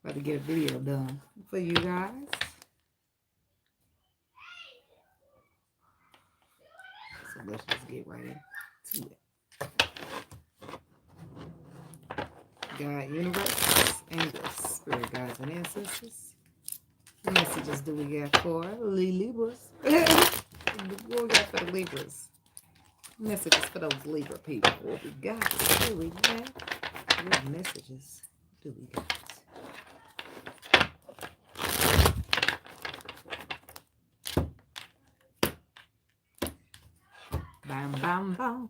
About to get a video done for you guys. So let's just get right into it. God, universe, angels, spirit guides, and ancestors. What messages do we got for Libras? What we got for the Libras? Messages for those Libra people. What we got? What we got? What messages do we got? Bam, bam, bam.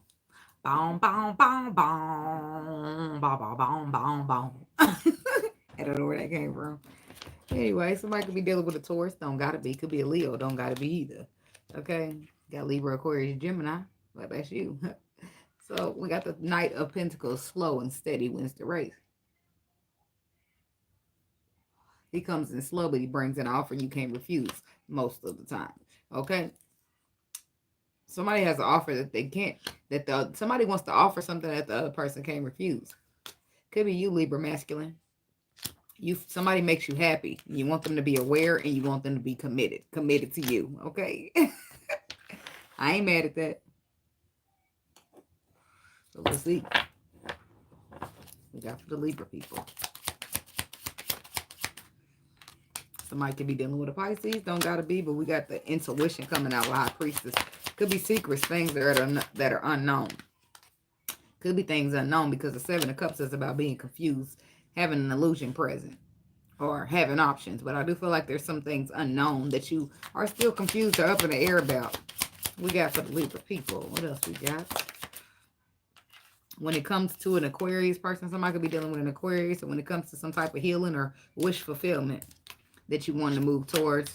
Boom, boom, boom, boom. Boom, boom, boom, boom, boom. I don't know where that came from. Anyway, somebody could be dealing with a Taurus. Don't gotta be. Could be a Leo. Don't gotta be either. Okay? Got Libra, Aquarius, Gemini. Well, that's you. So we got the Knight of Pentacles. Slow and steady wins the race. He comes in slow, but he brings an offer you can't refuse most of the time. Okay? Somebody has an offer that they can't, somebody wants to offer something that the other person can't refuse. Could be you, Libra masculine. Somebody makes you happy. You want them to be aware and you want them to be committed to you. Okay? I ain't mad at that. So let's see. We got for the Libra people. Somebody could be dealing with a Pisces. Don't gotta be, but we got the intuition coming out with High Priestess. Could be secrets, things that are unknown. Could be things unknown because the Seven of Cups is about being confused, having an illusion present, or having options. But I do feel like there's some things unknown that you are still confused or up in the air about. We got for the Libra people. What else we got? When it comes to an Aquarius person, somebody could be dealing with an Aquarius. And when it comes to some type of healing or wish fulfillment that you want to move towards,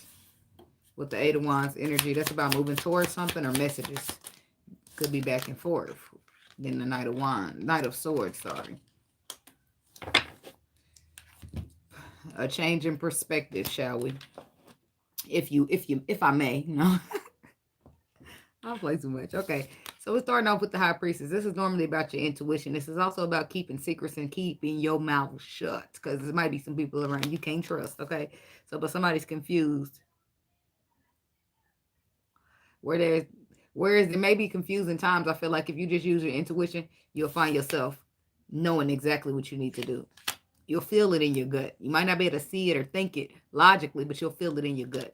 with the Eight of Wands energy, that's about moving towards something or messages. Could be back and forth. Then the Knight of Wands, Knight of Swords, sorry. A change in perspective, shall we? If I may, you know. I'll play too much. Okay. So we're starting off with the High Priestess. This is normally about your intuition. This is also about keeping secrets and keeping your mouth shut. Because there might be some people around you can't trust, okay? So, but somebody's confused. Whereas it may be confusing times, I feel like if you just use your intuition, you'll find yourself knowing exactly what you need to do. You'll feel it in your gut. You might not be able to see it or think it logically, but you'll feel it in your gut.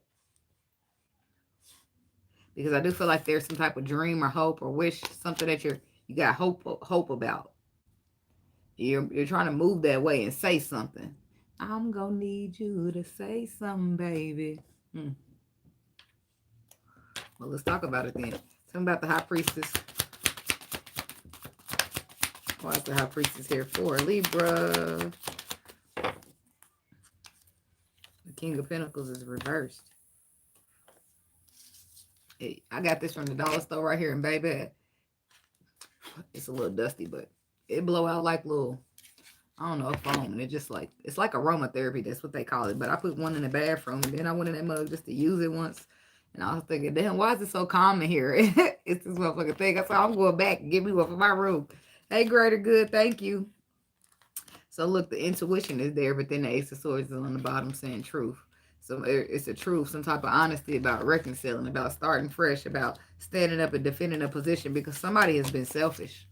Because I do feel like there's some type of dream or hope or wish, something that you got hope about. You're trying to move that way and say something. I'm gonna need you to say something, baby. Well, let's talk about it then. Tell me about the High Priestess. Why is the High Priestess here for? Libra. The King of Pentacles is reversed. I got this from the dollar store right here in Baby. It's a little dusty, but it blow out like little, I don't know, foam. And it's like aromatherapy. That's what they call it. But I put one in the bathroom, and then I went in that mug just to use it once. And I was thinking, damn, why is it so calm in here? It's this motherfucking thing. I said, I'm going back and get me one for my room. Hey, Greater Good, thank you. So look, the intuition is there, but then the Ace of Swords is on the bottom saying truth. So it's a truth, some type of honesty about reconciling, about starting fresh, about standing up and defending a position, because somebody has been selfish.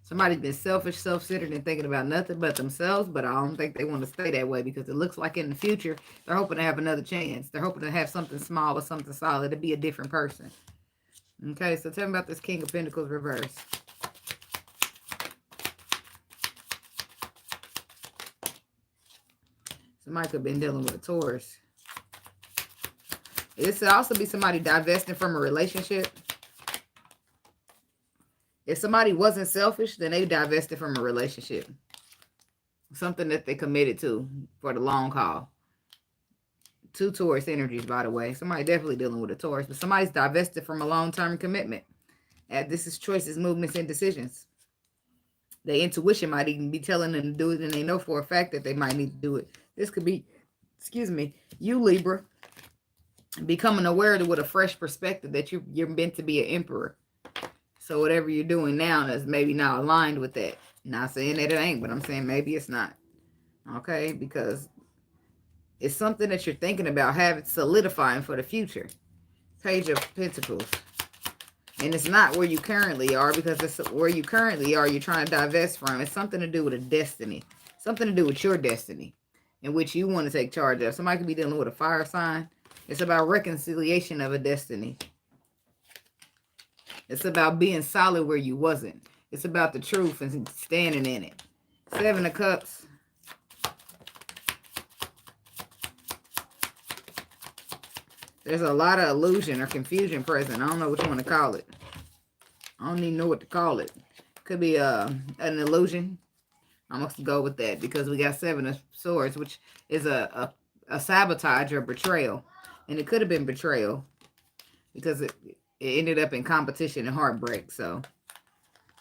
Somebody's been selfish, self-centered, and thinking about nothing but themselves, but I don't think they want to stay that way, because it looks like in the future, they're hoping to have another chance. They're hoping to have something small or something solid, to be a different person. Okay, so tell me about this King of Pentacles reverse. Somebody could have been dealing with a Taurus. This could also be somebody divesting from a relationship. If somebody wasn't selfish, then they divested from a relationship. Something that they committed to for the long haul. 2 Taurus energies, by the way. Somebody definitely dealing with a Taurus, but somebody's divested from a long-term commitment. And this is choices, movements, and decisions. Their intuition might even be telling them to do it, and they know for a fact that they might need to do it. This could be, excuse me, you, Libra, becoming aware with a fresh perspective that you're meant to be an emperor. So whatever you're doing now is maybe not aligned with that. Not saying that it ain't, but I'm saying maybe it's not. Okay? Because It's something that you're thinking about having solidifying for the future. Page of Pentacles. And it's not where you currently are, because it's where you currently are you're trying to divest from. It's something to do with a destiny. Something to do with your destiny in which you want to take charge of. Somebody could be dealing with a fire sign. It's about reconciliation of a destiny. It's about being solid where you wasn't. It's about the truth and standing in it. 7 of Cups. There's a lot of illusion or confusion present. I don't know what you want to call it. I don't even know what to call it. Could be an illusion. I'm going to go with that because we got 7 of Swords, which is a sabotage or betrayal. And it could have been betrayal because it ended up in competition and heartbreak. So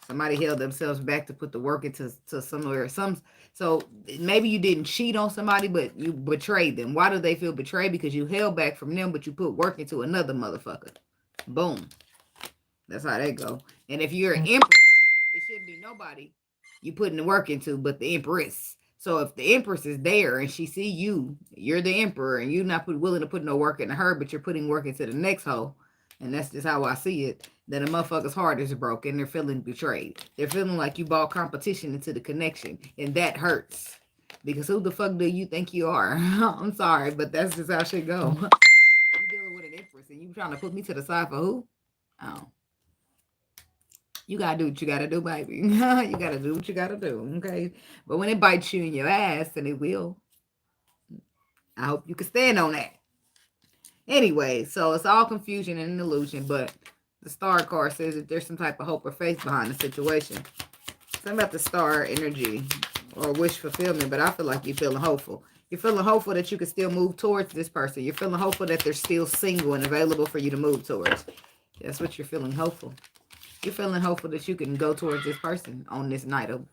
somebody held themselves back to put the work into somewhere. So maybe you didn't cheat on somebody, but you betrayed them. Why do they feel betrayed? Because you held back from them, but you put work into another motherfucker. Boom. That's how they go. And if you're an emperor, it shouldn't be nobody you putting the work into but the empress. So if the empress is there and she see you, you're the emperor, and you're not willing to put no work into her, but you're putting work into the next hoe, and that's just how I see it, then a motherfucker's heart is broken. They're feeling betrayed. They're feeling like you brought competition into the connection, and that hurts. Because who the fuck do you think you are? I'm sorry, but that's just how shit go. You dealing with an empress, and you trying to put me to the side for who? Oh. You gotta do what you gotta do, baby. You gotta do what you gotta do, okay? But when it bites you in your ass, and it will, I hope you can stand on that. Anyway, so it's all confusion and an illusion, but the star card says that there's some type of hope or faith behind the situation. Something about the star energy or wish fulfillment, but I feel like you're feeling hopeful. You're feeling hopeful that you can still move towards this person. You're feeling hopeful that they're still single and available for you to move towards. That's what you're feeling hopeful. You're feeling hopeful that you can go towards this person on this Knight of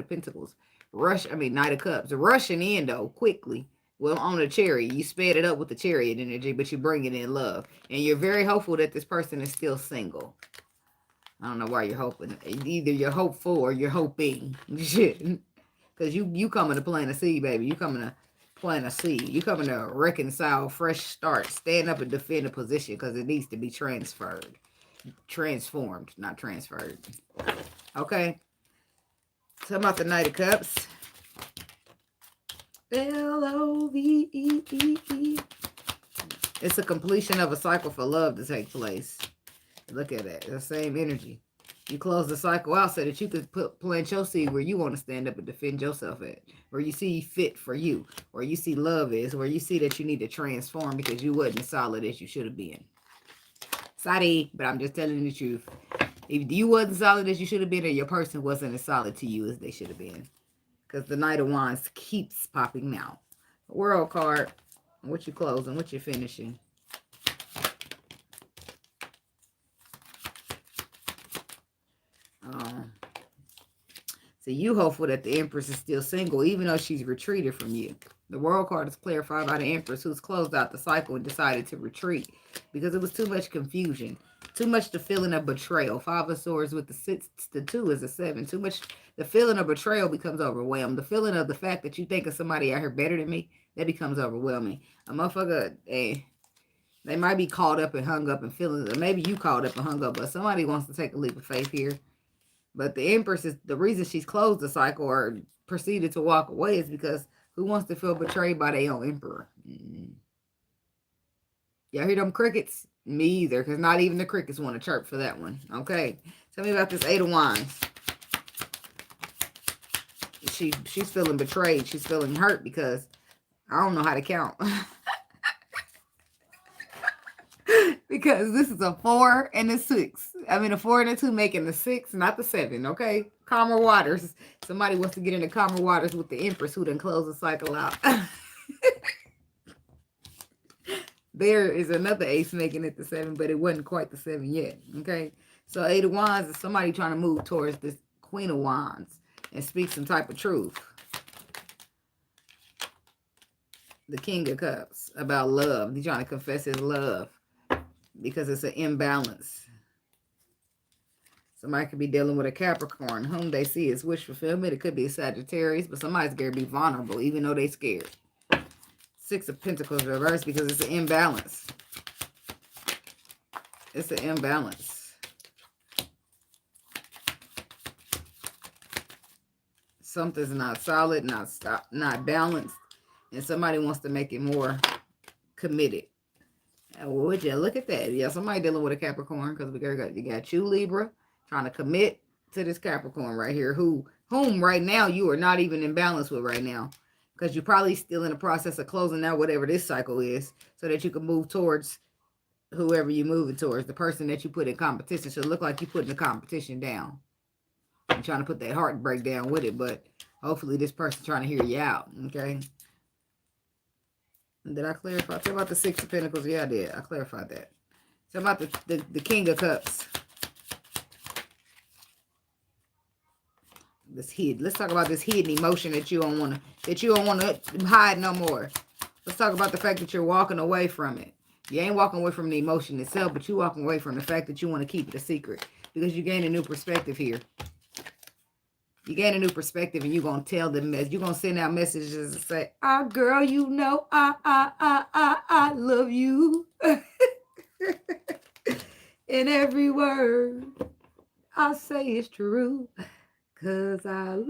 Pentacles. Knight of Cups. Rushing in though, quickly. Well, on a chariot. You sped it up with the chariot energy, but you bring it in love. And you're very hopeful that this person is still single. I don't know why you're hoping. Either you're hopeful or you're hoping. Shit. Because you coming to plant a seed, baby. You coming to plant a seed. You coming to reconcile, fresh start. Stand up and defend a position because it needs to be transformed, not transferred. Okay. So about the Knight of Cups. L-O-V-E-E-E. It's a completion of a cycle for love to take place. Look at that. The same energy. You close the cycle out so that you could plant your seed where you want to stand up and defend yourself at. Where you see fit for you. Where you see love is. Where you see that you need to transform because you wasn't as solid as you should have been. Sorry, but I'm just telling you the truth. If you wasn't solid as you should have been, or your person wasn't as solid to you as they should have been. Because the Knight of Wands keeps popping out. World card. What you closing? What you finishing? So you hopeful that the Empress is still single, even though she's retreated from you. The World card is clarified by the Empress, who's closed out the cycle and decided to retreat because it was too much confusion. Too much the feeling of betrayal. 5 of Swords with the 6, the 2 is a 7. Too much, the feeling of betrayal becomes overwhelmed. The feeling of the fact that you think of somebody out here better than me, that becomes overwhelming. A motherfucker, they might be caught up and hung up in feelings, or maybe you caught up and hung up, but somebody wants to take a leap of faith here. But the Empress is, the reason she's closed the cycle or proceeded to walk away is because who wants to feel betrayed by their own emperor? Y'all hear them crickets? Me either, because not even the crickets want to chirp for that one. Okay. Tell me about this 8 of Wands. She's feeling betrayed. She's feeling hurt because I don't know how to count. Because this is a 4 and a 6. I mean, a 4 and a 2 making the 6, not the 7, okay? Calmer waters. Somebody wants to get into calmer waters with the Empress who done close the cycle out. There is another ace making it the 7, but it wasn't quite the 7 yet, okay? So 8 of Wands is somebody trying to move towards this Queen of Wands and speak some type of truth. The King of Cups about love. He's trying to confess his love because it's an imbalance. Somebody could be dealing with a Capricorn whom they see as wish fulfillment. It could be a Sagittarius, but somebody's going to be vulnerable even though they're scared. Six of Pentacles reversed because it's an imbalance. It's an imbalance. Something's not solid, not balanced, and somebody wants to make it more committed. Would you look at that? Yeah, somebody dealing with a Capricorn, because you got you, Libra, trying to commit to this Capricorn right here, whom right now you are not even in balance with right now, because you're probably still in the process of closing out whatever this cycle is, so that you can move towards whoever you're moving towards. The person that you put in competition should look like you're putting the competition down. You're trying to put that heartbreak down with it, but hopefully this person's trying to hear you out, okay? Did I clarify? Tell about the Six of Pentacles. Yeah, I did. I clarified that. Tell about the King of Cups. This hid. Let's talk about this hidden emotion that you don't want to hide no more. Let's talk about the fact that you're walking away from it. You ain't walking away from the emotion itself, but you're walking away from the fact that you want to keep it a secret, because you gain a new perspective here. You gain a new perspective, and you're going to tell them, you're going to send out messages and say, girl, you know, I love you. And every word I say is true, 'cause I love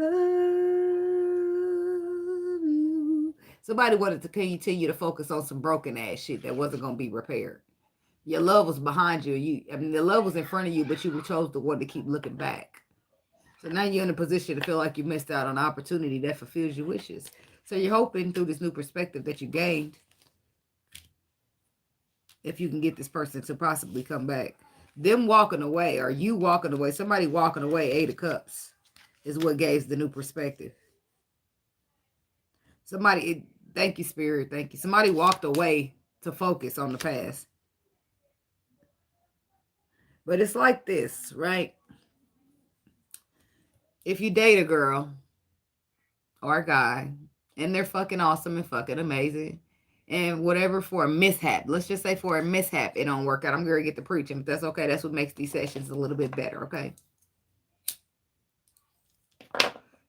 you. Somebody wanted to continue to focus on some broken ass shit that wasn't going to be repaired. Your love was behind you. The love was in front of you, but you chose the one to keep looking back. So now you're in a position to feel like you missed out on an opportunity that fulfills your wishes. So you're hoping through this new perspective that you gained, if you can get this person to possibly come back. Them walking away, or you walking away, somebody walking away, 8 of Cups, is what gave the new perspective. Thank you, Spirit, thank you. Somebody walked away to focus on the past. But it's like this, right? If you date a girl or a guy, and they're fucking awesome and fucking amazing, and whatever, for a mishap, let's just say for a mishap, it don't work out. I'm going to get to preaching, but that's okay. That's what makes these sessions a little bit better, okay?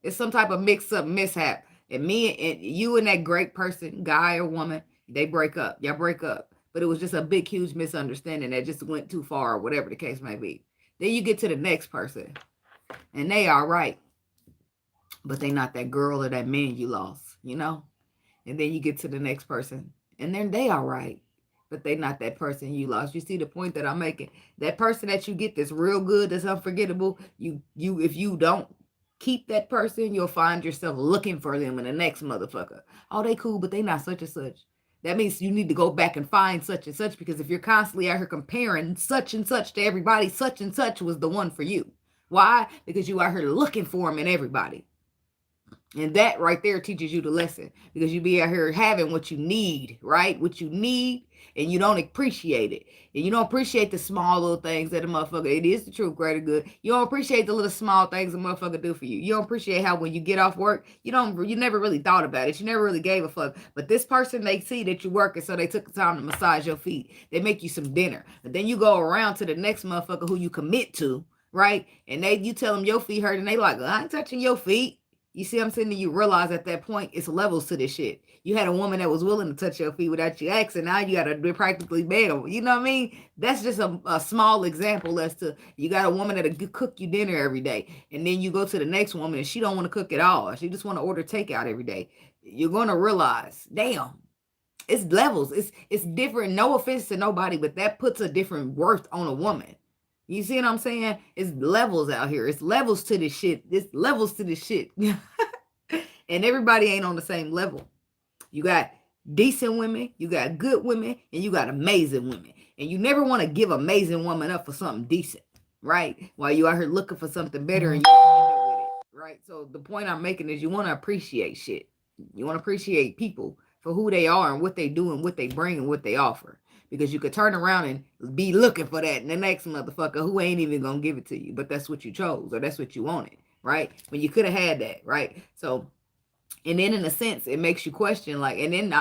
It's some type of mix-up mishap. And you and that great person, guy or woman, they break up. Y'all break up. But it was just a big, huge misunderstanding that just went too far, or whatever the case may be. Then you get to the next person, and they all right, but they not that girl or that man you lost, you know? And then you get to the next person, and then they all right, but they not that person you lost. You see the point that I'm making? That person that you get that's real good, that's unforgettable, if you don't keep that person, you'll find yourself looking for them in the next motherfucker. Oh, they cool, but they not such and such. That means you need to go back and find such and such, because if you're constantly out here comparing such and such to everybody, such and such was the one for you. Why? Because you out here looking for them in everybody. And that right there teaches you the lesson, because you be out here having what you need, right? What you need, and you don't appreciate it. And you don't appreciate the small little things that a motherfucker, it is the truth, great or good. You don't appreciate the little small things a motherfucker do for you. You don't appreciate how when you get off work, you never really thought about it. You never really gave a fuck. But this person, they see that you're working, so they took the time to massage your feet. They make you some dinner. But then you go around to the next motherfucker who you commit to, right? And you tell them your feet hurt, and they like, I ain't touching your feet. You see what I'm saying? You realize at that point, it's levels to this shit. You had a woman that was willing to touch your feet without you asking. Now you got to practically beg them. You know what I mean? That's just a small example as to, you got a woman that'll cook you dinner every day. And then you go to the next woman and she don't want to cook at all. She just want to order takeout every day. You're going to realize, damn, it's levels. It's different. No offense to nobody, but that puts a different worth on a woman. You see what I'm saying? It's levels out here. It's levels to this shit. It's levels to this shit. And everybody ain't on the same level. You got decent women, you got good women, and you got amazing women. And you never want to give amazing woman up for something decent, right? While you out here looking for something better, and you end up with it, right? So the point I'm making is you want to appreciate shit. You want to appreciate people for who they are and what they do and what they bring and what they offer. Because you could turn around and be looking for that in the next motherfucker who ain't even going to give it to you. But that's what you chose, or that's what you wanted, right? When you could have had that, right? So, and then in a sense, it makes you question, like, and then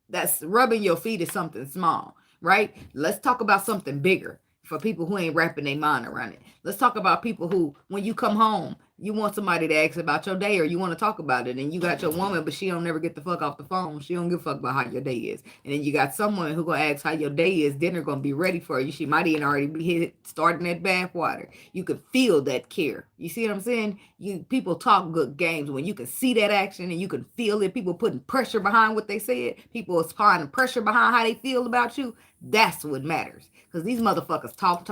that's rubbing your feet is something small, right? Let's talk about something bigger for people who ain't wrapping their mind around it. Let's talk about people who, when you come home, You want somebody to ask about your day, or you want to talk about it, and you got your woman, but she don't never get the fuck off the phone. She don't give a fuck about how your day is. And then you got someone who gonna ask how your day is. Dinner gonna be ready for you. She might even already be starting that bath water. You could feel that care. You see what I'm saying? People talk good games when you can see that action and you can feel it. People putting pressure behind what they said. People applying pressure behind how they feel about you. That's what matters. Because these motherfuckers talk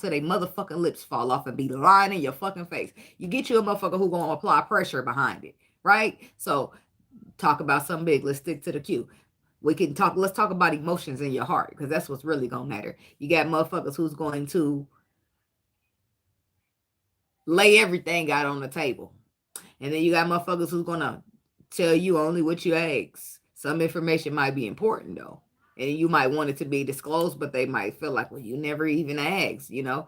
till they motherfucking lips fall off and be lying in your fucking face. You get you a motherfucker who gonna apply pressure behind it, right? So talk about something big. Let's stick to the cue. Let's talk about emotions in your heart, because that's what's really gonna matter. You got motherfuckers who's going to lay everything out on the table. And then you got motherfuckers who's gonna tell you only what you ask. Some information might be important though. And you might want it to be disclosed, but they might feel like, well, you never even asked, you know.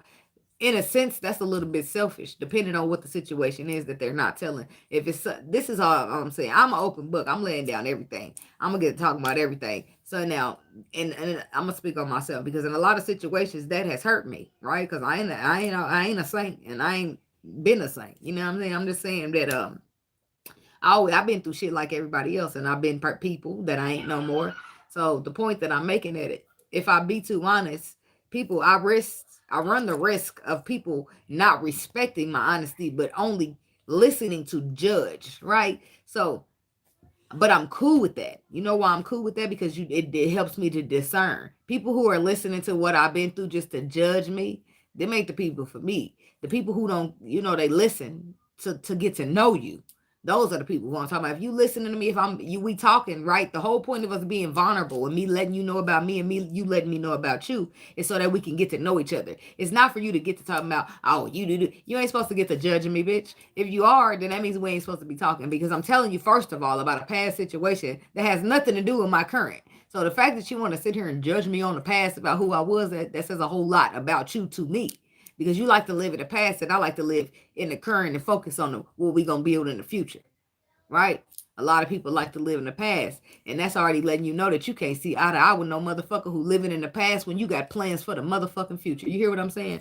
In a sense, that's a little bit selfish, depending on what the situation is that they're not telling. If it's this is all I'm saying. I'm an open book. I'm laying down everything. I'm gonna get talking about everything. So now, and I'm gonna speak on myself, because in a lot of situations that has hurt me, right? Because I ain't a saint, and I ain't been a saint. You know what I'm saying? I'm just saying that I've been through shit like everybody else, and I've been people that I ain't no more. So the point that I'm making at it, if I be too honest, I run the risk of people not respecting my honesty, but only listening to judge, right? So, but I'm cool with that. You know why I'm cool with that? Because it helps me to discern. People who are listening to what I've been through just to judge me, they make the people for me. The people who don't, they listen to get to know you. Those are the people who I'm talking about. If you listening to me, we talking, right? The whole point of us being vulnerable and me letting you know about me and you letting me know about you is so that we can get to know each other. It's not for you to get to talking about, oh, you do. You ain't supposed to get to judging me, bitch. If you are, then that means we ain't supposed to be talking, because I'm telling you, first of all, about a past situation that has nothing to do with my current. So the fact that you want to sit here and judge me on the past about who I was, that says a whole lot about you to me. Because you like to live in the past, and I like to live in the current and focus on what we're going to build in the future, right? A lot of people like to live in the past, and that's already letting you know that you can't see eye to eye with no motherfucker who living in the past when you got plans for the motherfucking future. You hear what I'm saying?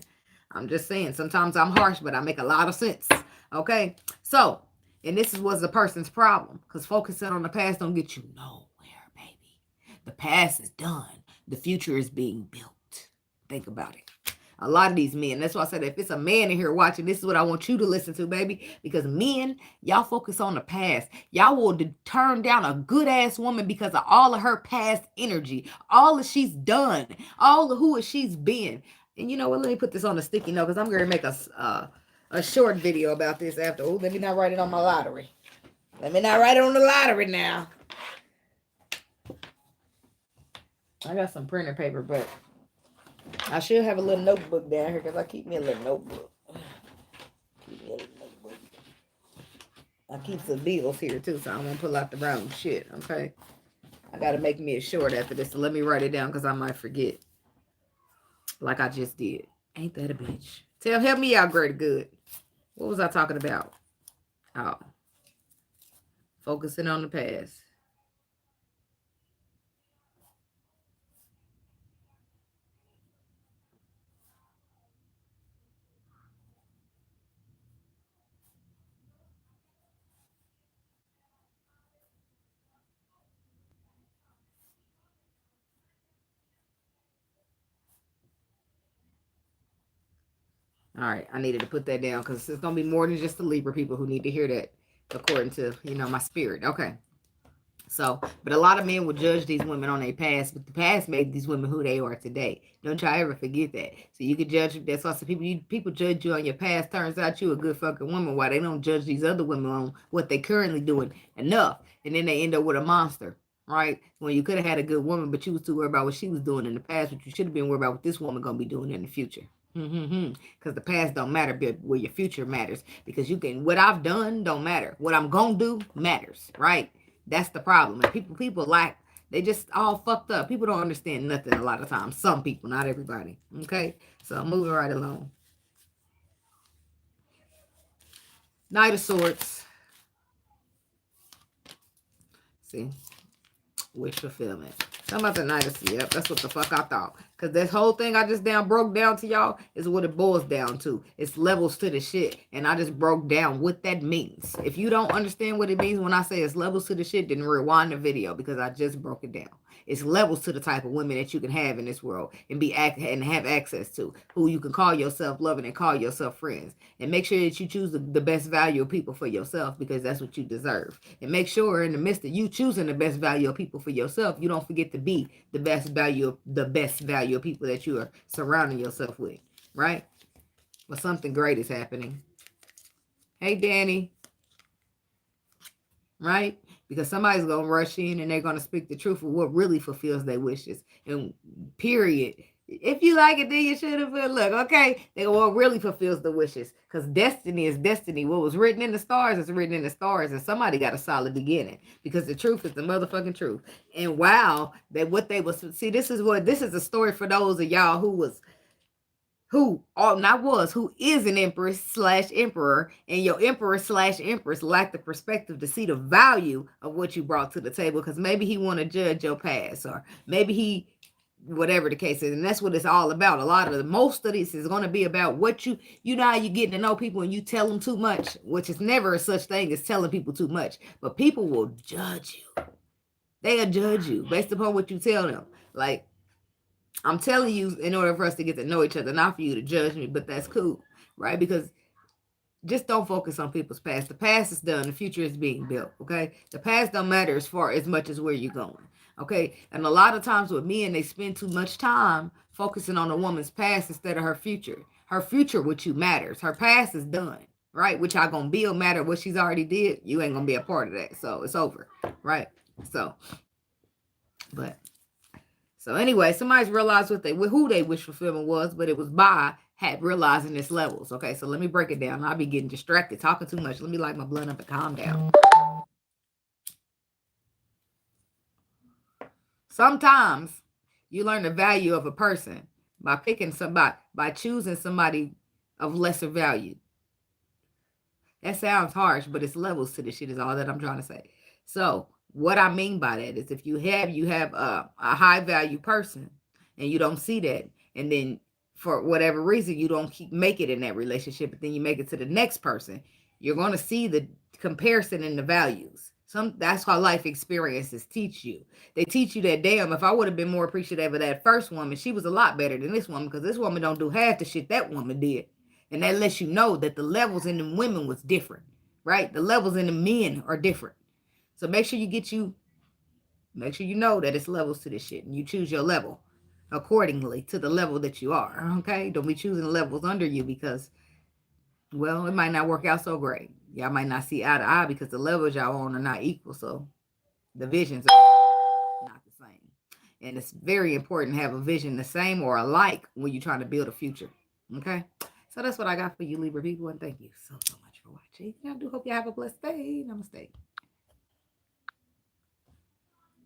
I'm just saying, sometimes I'm harsh, but I make a lot of sense, okay? So, and this was the person's problem, because focusing on the past don't get you nowhere, baby. The past is done. The future is being built. Think about it. A lot of these men, that's why I said, if it's a man in here watching, this is what I want you to listen to, baby. Because men, y'all focus on the past. Y'all will turn down a good ass woman because of all of her past energy, all that she's done, all of who she's been. And you know what? Let me put this on a sticky note, because I'm going to make a short video about this after. Oh, let me not write it on my lottery. Let me not write it on the lottery now. I got some printer paper, but I should have a little notebook down here, because I keep me a little notebook. I keep some bills here too, so I won't pull out the wrong shit, okay? I gotta make me a short after this, so let me write it down, because I might forget. Like I just did. Ain't that a bitch? Help me out, great good. What was I talking about? Oh. Focusing on the past. All right, I needed to put that down, because it's going to be more than just the Libra people who need to hear that, according to, my spirit. Okay. So, but a lot of men will judge these women on their past, but the past made these women who they are today. Don't y'all ever forget that. So you can judge, that's why some people judge you on your past. Turns out you a good fucking woman. Why they don't judge these other women on what they currently doing enough. And then they end up with a monster, right? When you could have had a good woman, but you was too worried about what she was doing in the past, but you should have been worried about what this woman going to be doing in the future. Because the past don't matter, but where your future matters. Because what I've done don't matter. What I'm going to do matters, right? That's the problem. And people they just all fucked up. People don't understand nothing a lot of times. Some people, not everybody. Okay? So I'm moving right along. Knight of Swords. See? Wish fulfillment. Talking about the Neicy. Yep, that's what the fuck I thought. Because this whole thing I just broke down to y'all is what it boils down to. It's levels to the shit. And I just broke down what that means. If you don't understand what it means when I say it's levels to the shit, then rewind the video because I just broke it down. It's levels to the type of women that you can have in this world and have access to, who you can call yourself loving and call yourself friends. And make sure that you choose the best value of people for yourself because that's what you deserve. And make sure in the midst of you choosing the best value of people for yourself, you don't forget to be the best value of people that you are surrounding yourself with, right? But something great is happening. Hey, Danny. Right? Because somebody's going to rush in and they're going to speak the truth of what really fulfills their wishes. And period. If you like it, then you should have been. Look, okay? What really fulfills the wishes. Because destiny is destiny. What was written in the stars is written in the stars. And somebody got a solid beginning. Because the truth is the motherfucking truth. And wow, see, this is a story for those of y'all who is an empress/emperor, and your emperor/empress lacked the perspective to see the value of what you brought to the table, because maybe he want to judge your past, or maybe he, whatever the case is, and that's what it's all about. Most of this is going to be about what you know how you getting to know people and you tell them too much, which is never a such thing as telling people too much, but people will judge you. They'll judge you based upon what you tell them. Like, I'm telling you, in order for us to get to know each other, not for you to judge me, but that's cool, right? Because just don't focus on people's past. The past is done. The future is being built, okay? The past don't matter as much as where you're going, okay? And a lot of times with men, they spend too much time focusing on a woman's past instead of her future. Her future, which you matters. Her past is done, right? Which y'all gonna build matter what she's already did. You ain't gonna be a part of that, so it's over, right? So anyway, somebody's realized who they wish fulfillment was, but it was by realizing its levels. Okay, so let me break it down. I'll be getting distracted, talking too much. Let me light my blunt up and calm down. Sometimes you learn the value of a person by choosing somebody of lesser value. That sounds harsh, but it's levels to this shit is all that I'm trying to say. So what I mean by that is if you have a high value person and you don't see that, and then for whatever reason you don't make it in that relationship, but then you make it to the next person, you're going to see the comparison in the values. That's how life experiences teach you. They teach you that, damn, if I would have been more appreciative of that first woman, she was a lot better than this woman, because this woman don't do half the shit that woman did. And that lets you know that the levels in the women was different, right? The levels in the men are different. So make sure you know that it's levels to this shit, and you choose your level accordingly to the level that you are, okay? Don't be choosing levels under you because, well, it might not work out so great. Y'all might not see eye to eye because the levels y'all on are not equal, so the visions are not the same. And it's very important to have a vision the same or alike when you're trying to build a future, okay? So that's what I got for you, Libra people, and thank you so much for watching. I do hope you have a blessed day. Namaste.